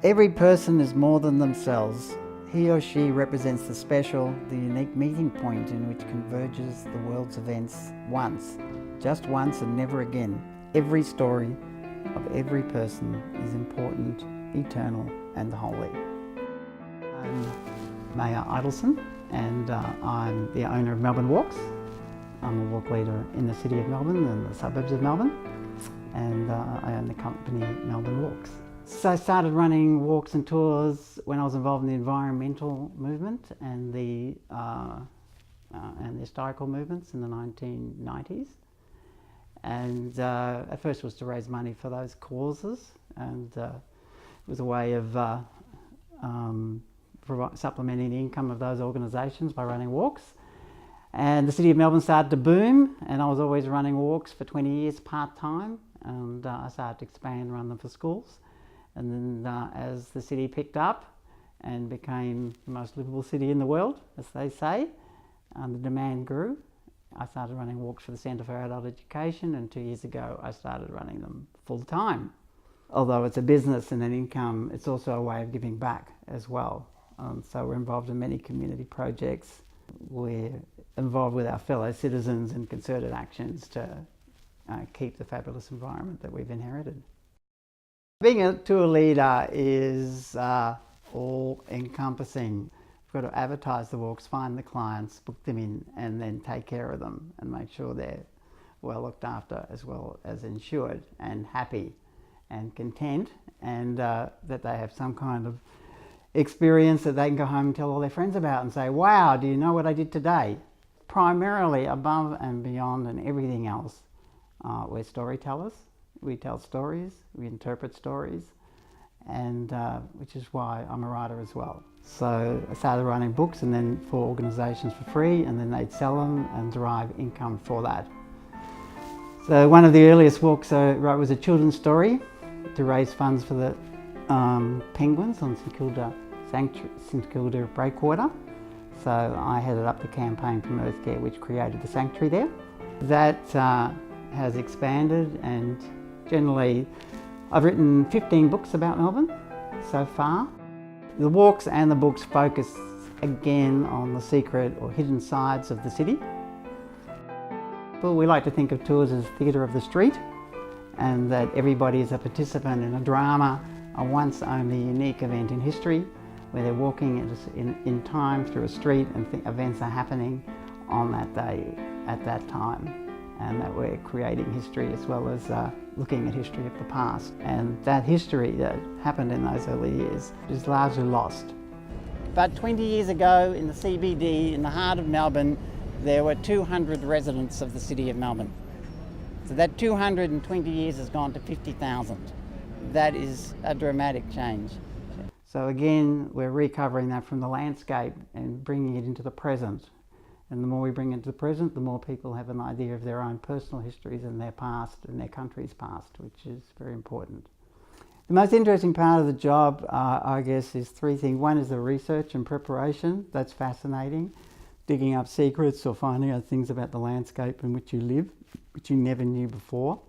Every person is more than themselves. He or she represents the special, the unique meeting point in which converges the world's events once, just once and never again. Every story of every person is important, eternal and holy. I'm Meyer Eidelson and I'm the owner of Melbourne Walks. I'm a walk leader in the city of Melbourne and the suburbs of Melbourne, and I own the company Melbourne Walks. So I started running walks and tours when I was involved in the environmental movement and the historical movements in the 1990s. And at first it was to raise money for those causes, and it was a way of supplementing the income of those organisations by running walks. And the City of Melbourne started to boom, and I was always running walks for 20 years part-time, and I started to expand and run them for schools. And then as the city picked up and became the most livable city in the world, as they say, the demand grew. I started running walks for the Centre for Adult Education, and 2 years ago I started running them full-time. Although it's a business and an income, it's also a way of giving back as well. So we're involved in many community projects. We're involved with our fellow citizens in concerted actions to keep the fabulous environment that we've inherited. Being a tour leader is all-encompassing. We've got to advertise the walks, find the clients, book them in, and then take care of them and make sure they're well looked after as well as insured and happy and content, and that they have some kind of experience that they can go home and tell all their friends about and say, wow, do you know what I did today? Primarily above and beyond and everything else, we're storytellers. We tell stories, we interpret stories, and which is why I'm a writer as well. So I started writing books and then for organisations for free, and then they'd sell them and derive income for that. So one of the earliest walks I wrote was a children's story to raise funds for the penguins on St Kilda Breakwater. So I headed up the campaign from Earthcare, which created the sanctuary there. That has expanded, and generally I've written 15 books about Melbourne so far. The walks and the books focus again on the secret or hidden sides of the city. But we like to think of tours as theatre of the street, and that everybody is a participant in a drama, a once only unique event in history, where they're walking in time through a street and events are happening on that day at that time, and that we're creating history as well as looking at history of the past. And that history that happened in those early years is largely lost. But 20 years ago in the CBD, in the heart of Melbourne, there were 200 residents of the City of Melbourne. So that 220 years has gone to 50,000. That is a dramatic change. So again, we're recovering that from the landscape and bringing it into the present. And the more we bring it into the present, the more people have an idea of their own personal histories and their past and their country's past, which is very important. The most interesting part of the job, I guess, is three things. One is the research and preparation. That's fascinating. Digging up secrets or finding out things about the landscape in which you live, which you never knew before.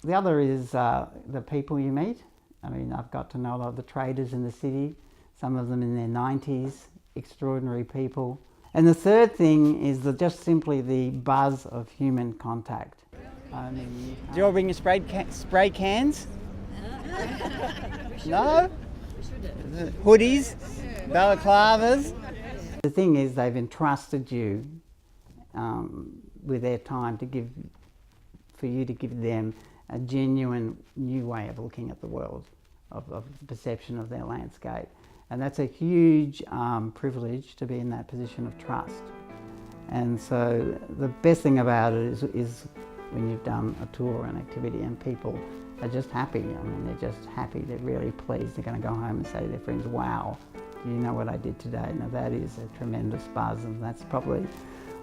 The other is the people you meet. I mean, I've got to know a lot of the traders in the city, some of them in their 90s, extraordinary people. And the third thing is just simply the buzz of human contact. I mean, do you all bring your spray cans? No? Hoodies? Balaclavas? The thing is, they've entrusted you with their time for you to give them a genuine new way of looking at the world, of the perception of their landscape. And that's a huge privilege to be in that position of trust. And so the best thing about it is when you've done a tour or an activity and people are just happy. I mean, they're just happy, they're really pleased. They're going to go home and say to their friends, wow, do you know what I did today? Now that is a tremendous buzz, and that's probably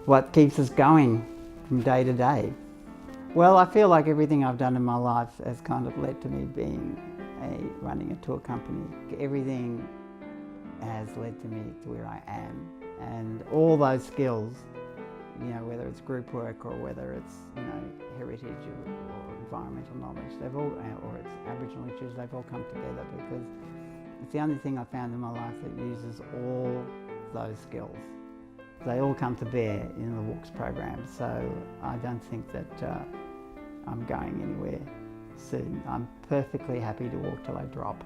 what keeps us going from day to day. Well, I feel like everything I've done in my life has kind of led to me running a tour company. Everything has led to me to where I am, and all those skills, you know, whether it's group work or whether it's, you know, heritage or environmental knowledge, they've all, or it's Aboriginal issues, they've all come together because It's the only thing I found in my life that uses all those skills. They all come to bear in the Walks program, so I don't think that I'm going anywhere soon. I'm perfectly happy to walk till I drop.